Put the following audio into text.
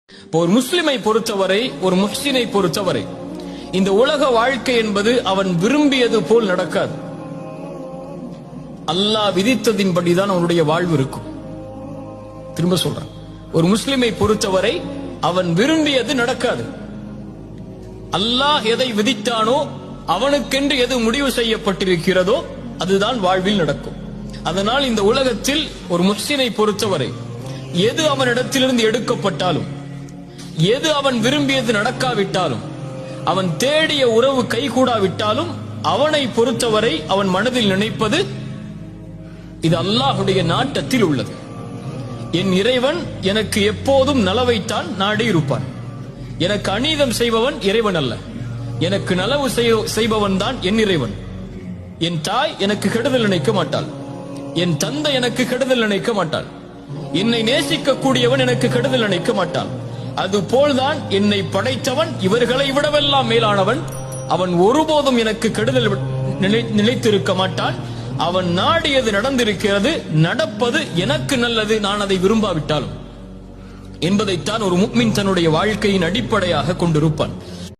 ஒரு முஸ்லிமை பொறுத்தவரை, ஒரு முஹ்சினை பொறுத்தவரை, இந்த உலக வாழ்க்கை என்பது அவன் விரும்பியது போல் நடக்காது. அல்லாஹ் விதித்ததின்படிதான் அவனுடைய வாழ்வு இருக்கும். திரும்ப சொல்றான், ஒரு முஸ்லிமை பொறுத்தவரை அவன் விரும்பியது நடக்காது. அல்லாஹ் எதை விதித்தானோ, அவனுக்கென்று எது முடிவு செய்யப்பட்டிருக்கிறதோ அதுதான் வாழ்வில் நடக்கும். அதனால் இந்த உலகத்தில் ஒரு முஹ்சினை பொறுத்தவரை எது அவனிடத்திலிருந்து எடுக்கப்பட்டாலும், எது அவன் விரும்பியது நடக்காவிட்டாலும், அவன் தேடிய உறவு கைகூடாவிட்டாலும், அவனை பொறுத்தவரை அவன் மனதில் நினைப்பது இது அல்லாஹுடைய நாட்டத்தில் உள்ளது. என் இறைவன் எனக்கு எப்போதும் நலவைத்தான் நாடி இருப்பான். எனக்கு அநீதம் செய்பவன் இறைவன் அல்ல, எனக்கு நலவு செய்பவன் தான் என் இறைவன். என் தாய் எனக்கு கெடுதல் நினைக்க மாட்டாள், என் தந்தை எனக்கு கெடுதல் நினைக்க மாட்டாள், என்னை நேசிக்க கூடியவன் எனக்கு கெடுதல் நினைக்க மாட்டான். அதுபோல்தான் என்னை படைத்தவன் இவர்களை விடவெல்லாம் மேலானவன். அவன் ஒருபோதும் எனக்கு கெடுதல் நினைத்திருக்க மாட்டான். அவன் நாடியது நடந்திருக்கிறது, நடப்பது எனக்கு நல்லது, நான் அதை விரும்பாவிட்டாலும் என்பதைத்தான் ஒரு முஃமின் தன்னுடைய வாழ்க்கையின் அடிப்படையாக கொண்டிருப்பான்.